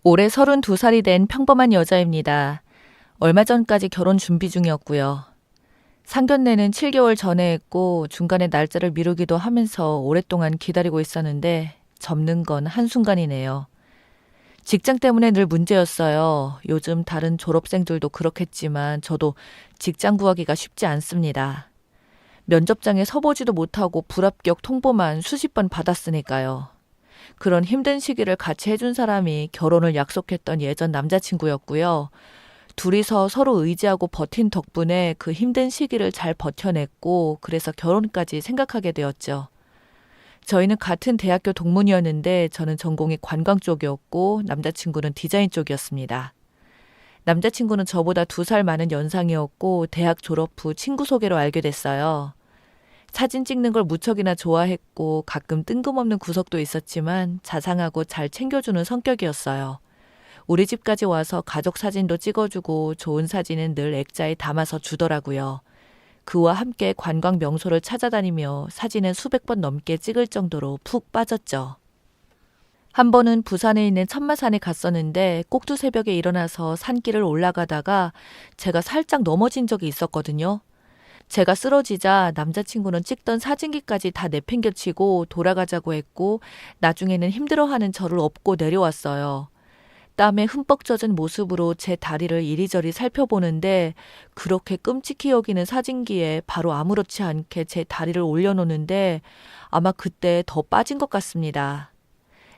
올해 32살이 된 평범한 여자입니다. 얼마 전까지 결혼 준비 중이었고요. 상견례는 7개월 전에 했고 중간에 날짜를 미루기도 하면서 오랫동안 기다리고 있었는데 접는 건 한순간이네요. 직장 때문에 늘 문제였어요. 요즘 다른 졸업생들도 그렇겠지만 저도 직장 구하기가 쉽지 않습니다. 면접장에 서보지도 못하고 불합격 통보만 수십 번 받았으니까요. 그런 힘든 시기를 같이 해준 사람이 결혼을 약속했던 예전 남자친구였고요. 둘이서 서로 의지하고 버틴 덕분에 그 힘든 시기를 잘 버텨냈고, 그래서 결혼까지 생각하게 되었죠. 저희는 같은 대학교 동문이었는데 저는 전공이 관광 쪽이었고 남자친구는 디자인 쪽이었습니다. 남자친구는 저보다 2살 많은 연상이었고 대학 졸업 후 친구 소개로 알게 됐어요. 사진 찍는 걸 무척이나 좋아했고 가끔 뜬금없는 구석도 있었지만 자상하고 잘 챙겨주는 성격이었어요. 우리 집까지 와서 가족 사진도 찍어주고 좋은 사진은 늘 액자에 담아서 주더라고요. 그와 함께 관광 명소를 찾아다니며 사진은 수백 번 넘게 찍을 정도로 푹 빠졌죠. 한 번은 부산에 있는 천마산에 갔었는데 꼭두 새벽에 일어나서 산길을 올라가다가 제가 살짝 넘어진 적이 있었거든요. 제가 쓰러지자 남자친구는 찍던 사진기까지 다 내팽겨치고 돌아가자고 했고 나중에는 힘들어하는 저를 업고 내려왔어요. 땀에 흠뻑 젖은 모습으로 제 다리를 이리저리 살펴보는데 그렇게 끔찍히 여기는 사진기에 바로 아무렇지 않게 제 다리를 올려놓는데 아마 그때 더 빠진 것 같습니다.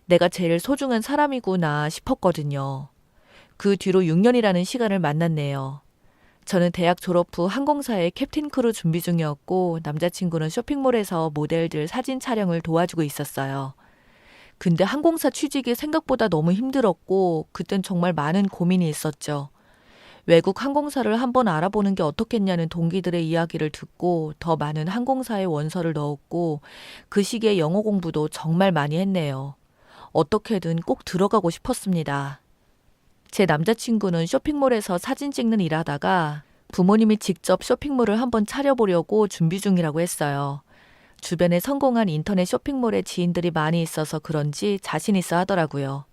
내가 제일 소중한 사람이구나 싶었거든요. 그 뒤로 6년이라는 시간을 만났네요. 저는 대학 졸업 후 항공사의 캡틴 크루 준비 중이었고 남자친구는 쇼핑몰에서 모델들 사진 촬영을 도와주고 있었어요. 근데 항공사 취직이 생각보다 너무 힘들었고 그땐 정말 많은 고민이 있었죠. 외국 항공사를 한번 알아보는 게 어떻겠냐는 동기들의 이야기를 듣고 더 많은 항공사에 원서를 넣었고 그 시기에 영어 공부도 정말 많이 했네요. 어떻게든 꼭 들어가고 싶었습니다. 제 남자친구는 쇼핑몰에서 사진 찍는 일 하다가 부모님이 직접 쇼핑몰을 한번 차려보려고 준비 중이라고 했어요. 주변에 성공한 인터넷 쇼핑몰에 지인들이 많이 있어서 그런지 자신 있어 하더라고요.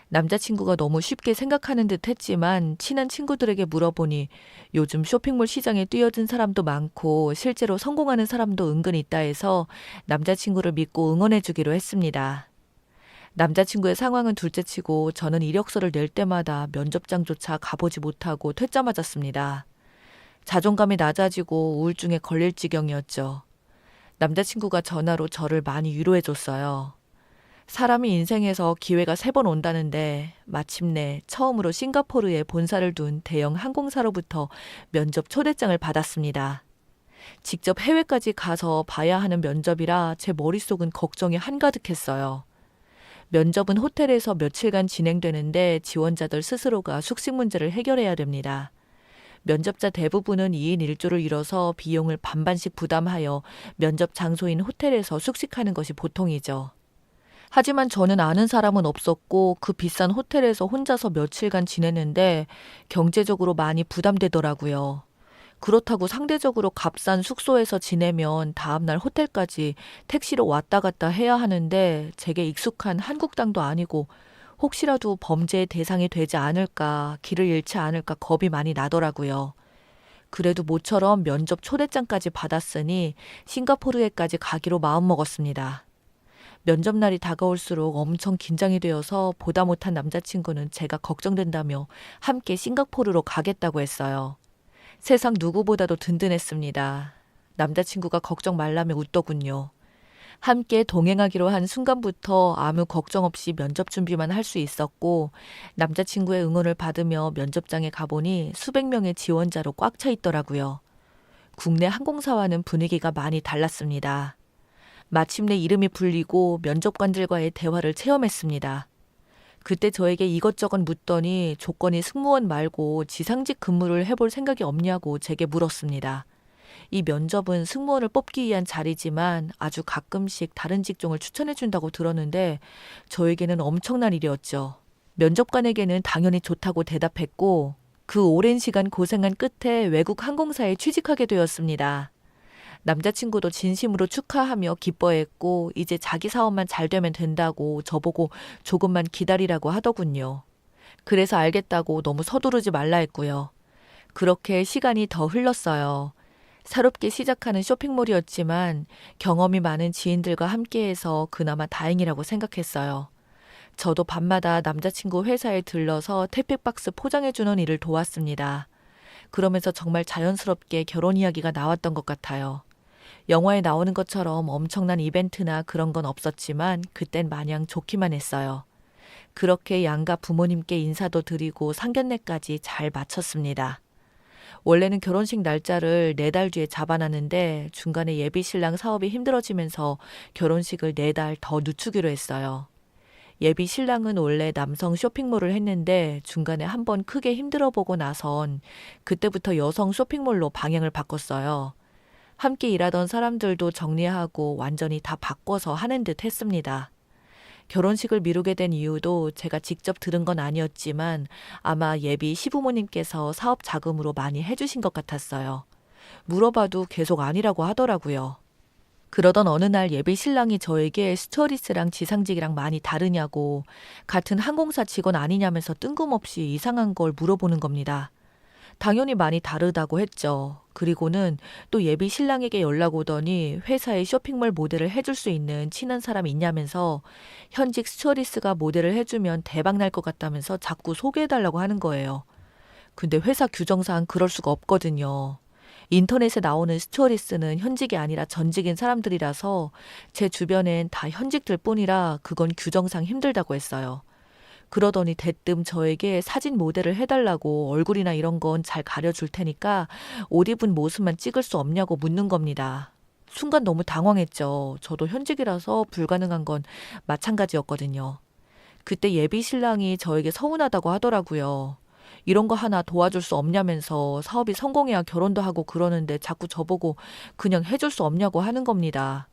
남자친구가 너무 쉽게 생각하는 듯 했지만 친한 친구들에게 물어보니 요즘 쇼핑몰 시장에 뛰어든 사람도 많고 실제로 성공하는 사람도 은근 있다 해서 남자친구를 믿고 응원해 주기로 했습니다. 남자친구의 상황은 둘째치고 저는 이력서를 낼 때마다 면접장조차 가보지 못하고 퇴짜 맞았습니다. 자존감이 낮아지고 우울증에 걸릴 지경이었죠. 남자친구가 전화로 저를 많이 위로해줬어요. 사람이 인생에서 기회가 3번 온다는데 마침내 처음으로 싱가포르에 본사를 둔 대형 항공사로부터 면접 초대장을 받았습니다. 직접 해외까지 가서 봐야 하는 면접이라 제 머릿속은 걱정이 한가득했어요. 면접은 호텔에서 며칠간 진행되는데 지원자들 스스로가 숙식 문제를 해결해야 됩니다. 면접자 대부분은 2인 1조를 이뤄서 비용을 반반씩 부담하여 면접 장소인 호텔에서 숙식하는 것이 보통이죠. 하지만 저는 아는 사람은 없었고 그 비싼 호텔에서 혼자서 며칠간 지내는데 경제적으로 많이 부담되더라고요. 그렇다고 상대적으로 값싼 숙소에서 지내면 다음날 호텔까지 택시로 왔다 갔다 해야 하는데 제게 익숙한 한국 땅도 아니고 혹시라도 범죄의 대상이 되지 않을까, 길을 잃지 않을까 겁이 많이 나더라고요. 그래도 모처럼 면접 초대장까지 받았으니 싱가포르에까지 가기로 마음먹었습니다. 면접 날이 다가올수록 엄청 긴장이 되어서 보다 못한 남자친구는 제가 걱정된다며 함께 싱가포르로 가겠다고 했어요. 세상 누구보다도 든든했습니다. 남자친구가 걱정 말라며 웃더군요. 함께 동행하기로 한 순간부터 아무 걱정 없이 면접 준비만 할 수 있었고 남자친구의 응원을 받으며 면접장에 가보니 수백 명의 지원자로 꽉 차 있더라고요. 국내 항공사와는 분위기가 많이 달랐습니다. 마침내 이름이 불리고 면접관들과의 대화를 체험했습니다. 그때 저에게 이것저것 묻더니 조건이 승무원 말고 지상직 근무를 해볼 생각이 없냐고 제게 물었습니다. 이 면접은 승무원을 뽑기 위한 자리지만 아주 가끔씩 다른 직종을 추천해준다고 들었는데 저에게는 엄청난 일이었죠. 면접관에게는 당연히 좋다고 대답했고 그 오랜 시간 고생한 끝에 외국 항공사에 취직하게 되었습니다. 남자친구도 진심으로 축하하며 기뻐했고 이제 자기 사업만 잘 되면 된다고 저보고 조금만 기다리라고 하더군요. 그래서 알겠다고 너무 서두르지 말라 했고요. 그렇게 시간이 더 흘렀어요. 새롭게 시작하는 쇼핑몰이었지만 경험이 많은 지인들과 함께해서 그나마 다행이라고 생각했어요. 저도 밤마다 남자친구 회사에 들러서 택배박스 포장해주는 일을 도왔습니다. 그러면서 정말 자연스럽게 결혼 이야기가 나왔던 것 같아요. 영화에 나오는 것처럼 엄청난 이벤트나 그런 건 없었지만 그땐 마냥 좋기만 했어요. 그렇게 양가 부모님께 인사도 드리고 상견례까지 잘 마쳤습니다. 원래는 결혼식 날짜를 4달 뒤에 잡아놨는데 중간에 예비 신랑 사업이 힘들어지면서 결혼식을 4달 더 늦추기로 했어요. 예비 신랑은 원래 남성 쇼핑몰을 했는데 중간에 한번 크게 힘들어보고 나선 그때부터 여성 쇼핑몰로 방향을 바꿨어요. 함께 일하던 사람들도 정리하고 완전히 다 바꿔서 하는 듯 했습니다. 결혼식을 미루게 된 이유도 제가 직접 들은 건 아니었지만 아마 예비 시부모님께서 사업 자금으로 많이 해주신 것 같았어요. 물어봐도 계속 아니라고 하더라고요. 그러던 어느 날 예비 신랑이 저에게 스튜어디스랑 지상직이랑 많이 다르냐고 같은 항공사 직원 아니냐면서 뜬금없이 이상한 걸 물어보는 겁니다. 당연히 많이 다르다고 했죠. 그리고는 또 예비 신랑에게 연락 오더니 회사에 쇼핑몰 모델을 해줄 수 있는 친한 사람이 있냐면서 현직 스튜어디스가 모델을 해주면 대박 날 것 같다면서 자꾸 소개해달라고 하는 거예요. 근데 회사 규정상 그럴 수가 없거든요. 인터넷에 나오는 스튜어디스는 현직이 아니라 전직인 사람들이라서 제 주변엔 다 현직들 뿐이라 그건 규정상 힘들다고 했어요. 그러더니 대뜸 저에게 사진 모델을 해달라고 얼굴이나 이런 건 잘 가려줄 테니까 옷 입은 모습만 찍을 수 없냐고 묻는 겁니다. 순간 너무 당황했죠. 저도 현직이라서 불가능한 건 마찬가지였거든요. 그때 예비 신랑이 저에게 서운하다고 하더라고요. 이런 거 하나 도와줄 수 없냐면서 사업이 성공해야 결혼도 하고 그러는데 자꾸 저보고 그냥 해줄 수 없냐고 하는 겁니다.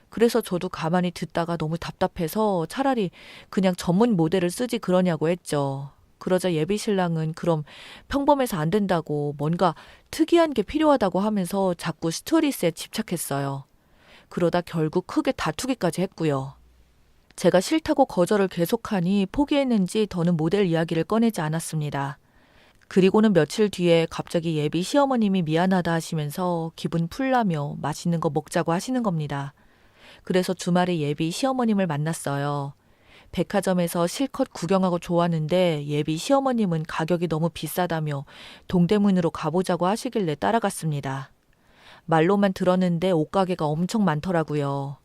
그래서 저도 가만히 듣다가 너무 답답해서 차라리 그냥 전문 모델을 쓰지 그러냐고 했죠. 그러자 예비 신랑은 그럼 평범해서 안 된다고 뭔가 특이한 게 필요하다고 하면서 자꾸 스토리스에 집착했어요. 그러다 결국 크게 다투기까지 했고요. 제가 싫다고 거절을 계속하니 포기했는지 더는 모델 이야기를 꺼내지 않았습니다. 그리고는 며칠 뒤에 갑자기 예비 시어머님이 미안하다 하시면서 기분 풀라며 맛있는 거 먹자고 하시는 겁니다. 그래서 주말에 예비 시어머님을 만났어요. 백화점에서 실컷 구경하고 좋았는데 예비 시어머님은 가격이 너무 비싸다며 동대문으로 가보자고 하시길래 따라갔습니다. 말로만 들었는데 옷가게가 엄청 많더라고요.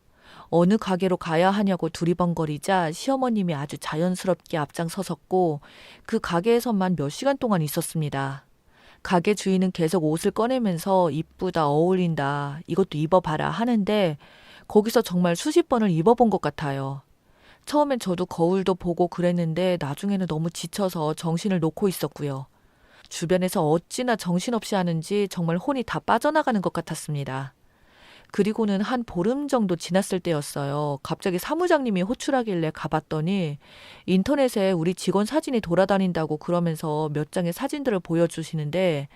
어느 가게로 가야 하냐고 두리번거리자 시어머님이 아주 자연스럽게 앞장서섰고 그 가게에서만 몇 시간 동안 있었습니다. 가게 주인은 계속 옷을 꺼내면서 이쁘다, 어울린다, 이것도 입어봐라 하는데 거기서 정말 수십 번을 입어본 것 같아요. 처음엔 저도 거울도 보고 그랬는데 나중에는 너무 지쳐서 정신을 놓고 있었고요. 주변에서 어찌나 정신없이 하는지 정말 혼이 다 빠져나가는 것 같았습니다. 그리고는 한 보름 정도 지났을 때였어요. 갑자기 사무장님이 호출하길래 가봤더니 인터넷에 우리 직원 사진이 돌아다닌다고 그러면서 몇 장의 사진들을 보여주시는데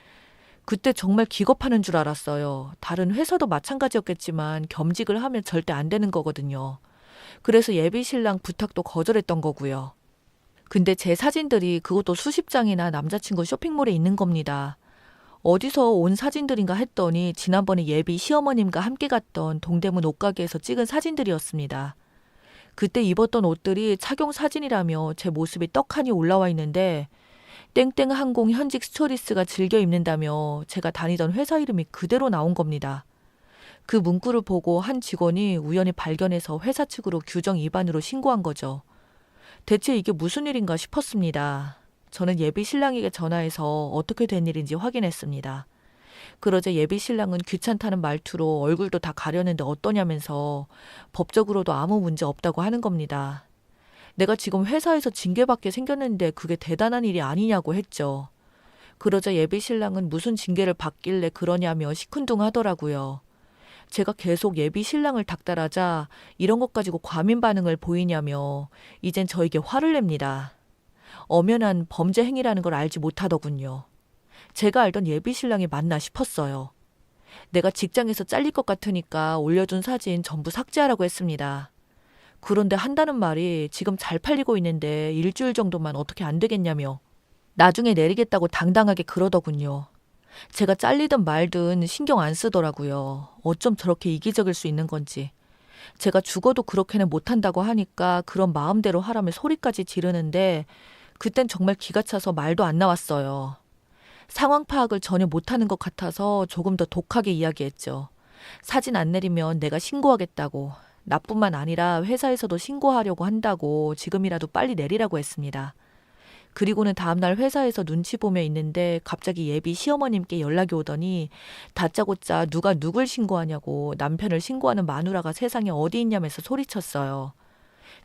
그때 정말 기겁하는 줄 알았어요. 다른 회사도 마찬가지였겠지만 겸직을 하면 절대 안 되는 거거든요. 그래서 예비 신랑 부탁도 거절했던 거고요. 근데 제 사진들이 그것도 수십 장이나 남자친구 쇼핑몰에 있는 겁니다. 어디서 온 사진들인가 했더니 지난번에 예비 시어머님과 함께 갔던 동대문 옷가게에서 찍은 사진들이었습니다. 그때 입었던 옷들이 착용 사진이라며 제 모습이 떡하니 올라와 있는데 땡땡 항공 현직 스튜어디스가 즐겨 입는다며 제가 다니던 회사 이름이 그대로 나온 겁니다. 그 문구를 보고 한 직원이 우연히 발견해서 회사 측으로 규정 위반으로 신고한 거죠. 대체 이게 무슨 일인가 싶었습니다. 저는 예비 신랑에게 전화해서 어떻게 된 일인지 확인했습니다. 그러자 예비 신랑은 귀찮다는 말투로 얼굴도 다 가렸는데 어떠냐면서 법적으로도 아무 문제 없다고 하는 겁니다. 내가 지금 회사에서 징계받게 생겼는데 그게 대단한 일이 아니냐고 했죠. 그러자 예비 신랑은 무슨 징계를 받길래 그러냐며 시큰둥하더라고요. 제가 계속 예비 신랑을 닥달하자 이런 것 가지고 과민 반응을 보이냐며 이젠 저에게 화를 냅니다. 엄연한 범죄 행위라는 걸 알지 못하더군요. 제가 알던 예비 신랑이 맞나 싶었어요. 내가 직장에서 잘릴 것 같으니까 올려둔 사진 전부 삭제하라고 했습니다. 그런데 한다는 말이 지금 잘 팔리고 있는데 일주일 정도만 어떻게 안 되겠냐며 나중에 내리겠다고 당당하게 그러더군요. 제가 잘리든 말든 신경 안 쓰더라고요. 어쩜 저렇게 이기적일 수 있는 건지. 제가 죽어도 그렇게는 못한다고 하니까 그런 마음대로 하라며 소리까지 지르는데 그땐 정말 기가 차서 말도 안 나왔어요. 상황 파악을 전혀 못하는 것 같아서 조금 더 독하게 이야기했죠. 사진 안 내리면 내가 신고하겠다고. 나뿐만 아니라 회사에서도 신고하려고 한다고 지금이라도 빨리 내리라고 했습니다. 그리고는 다음날 회사에서 눈치 보며 있는데 갑자기 예비 시어머님께 연락이 오더니 다짜고짜 누가 누굴 신고하냐고 남편을 신고하는 마누라가 세상에 어디 있냐면서 소리쳤어요.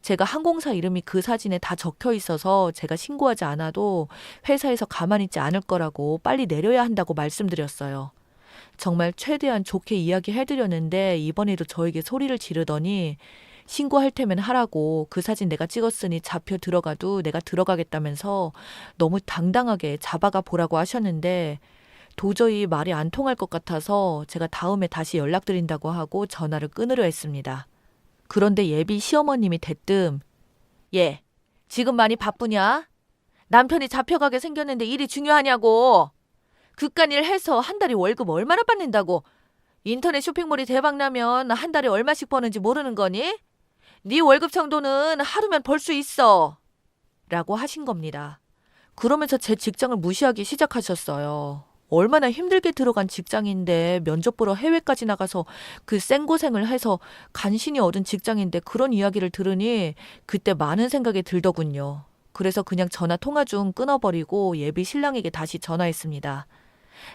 제가 항공사 이름이 그 사진에 다 적혀 있어서 제가 신고하지 않아도 회사에서 가만히 있지 않을 거라고 빨리 내려야 한다고 말씀드렸어요. 정말 최대한 좋게 이야기해드렸는데 이번에도 저에게 소리를 지르더니 신고할 테면 하라고 그 사진 내가 찍었으니 잡혀 들어가도 내가 들어가겠다면서 너무 당당하게 잡아가 보라고 하셨는데 도저히 말이 안 통할 것 같아서 제가 다음에 다시 연락드린다고 하고 전화를 끊으려 했습니다. 그런데 예비 시어머님이 대뜸 얘, 지금 많이 바쁘냐? 남편이 잡혀가게 생겼는데 일이 중요하냐고. 그깟 일 해서 한 달에 월급 얼마나 받는다고. 인터넷 쇼핑몰이 대박나면 한 달에 얼마씩 버는지 모르는 거니? 네 월급 정도는 하루면 벌 수 있어. 라고 하신 겁니다. 그러면서 제 직장을 무시하기 시작하셨어요. 얼마나 힘들게 들어간 직장인데 면접 보러 해외까지 나가서 그 생고생을 해서 간신히 얻은 직장인데 그런 이야기를 들으니 그때 많은 생각이 들더군요. 그래서 그냥 전화 통화 중 끊어버리고 예비 신랑에게 다시 전화했습니다.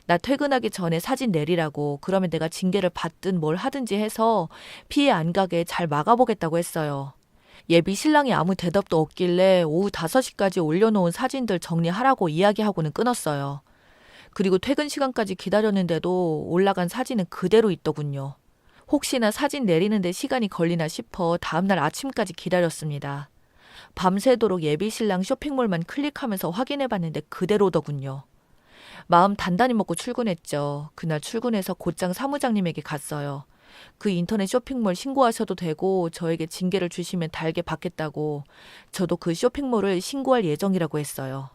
나 퇴근하기 전에 사진 내리라고 그러면 내가 징계를 받든 뭘 하든지 해서 피해 안 가게 잘 막아보겠다고 했어요. 예비 신랑이 아무 대답도 없길래 오후 5시까지 올려놓은 사진들 정리하라고 이야기하고는 끊었어요. 그리고 퇴근 시간까지 기다렸는데도 올라간 사진은 그대로 있더군요. 혹시나 사진 내리는데 시간이 걸리나 싶어 다음날 아침까지 기다렸습니다. 밤새도록 예비 신랑 쇼핑몰만 클릭하면서 확인해봤는데 그대로더군요. 마음 단단히 먹고 출근했죠. 그날 출근해서 곧장 사무장님에게 갔어요. 그 인터넷 쇼핑몰 신고하셔도 되고 저에게 징계를 주시면 달게 받겠다고 저도 그 쇼핑몰을 신고할 예정이라고 했어요.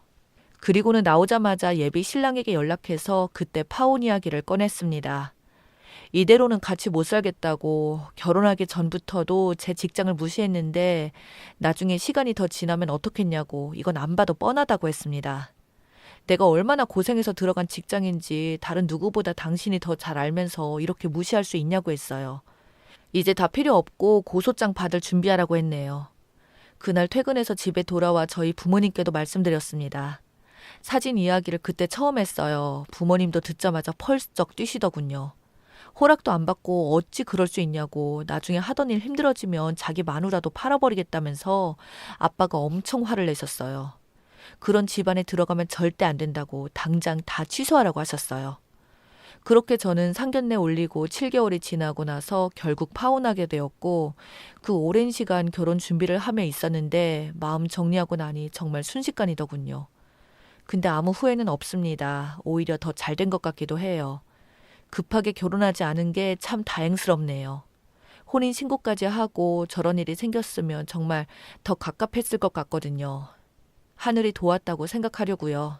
그리고는 나오자마자 예비 신랑에게 연락해서 그때 파혼 이야기를 꺼냈습니다. 이대로는 같이 못 살겠다고 결혼하기 전부터도 제 직장을 무시했는데 나중에 시간이 더 지나면 어떻겠냐고 이건 안 봐도 뻔하다고 했습니다. 내가 얼마나 고생해서 들어간 직장인지 다른 누구보다 당신이 더 잘 알면서 이렇게 무시할 수 있냐고 했어요. 이제 다 필요 없고 고소장 받을 준비하라고 했네요. 그날 퇴근해서 집에 돌아와 저희 부모님께도 말씀드렸습니다. 사진 이야기를 그때 처음 했어요. 부모님도 듣자마자 펄쩍 뛰시더군요. 허락도 안 받고 어찌 그럴 수 있냐고 나중에 하던 일 힘들어지면 자기 마누라도 팔아버리겠다면서 아빠가 엄청 화를 내셨어요. 그런 집안에 들어가면 절대 안 된다고 당장 다 취소하라고 하셨어요. 그렇게 저는 상견례 올리고 7개월이 지나고 나서 결국 파혼하게 되었고 그 오랜 시간 결혼 준비를 하며 있었는데 마음 정리하고 나니 정말 순식간이더군요. 근데 아무 후회는 없습니다. 오히려 더 잘 된 것 같기도 해요. 급하게 결혼하지 않은 게 참 다행스럽네요. 혼인신고까지 하고 저런 일이 생겼으면 정말 더 갑갑했을 것 같거든요. 하늘이 도왔다고 생각하려고요.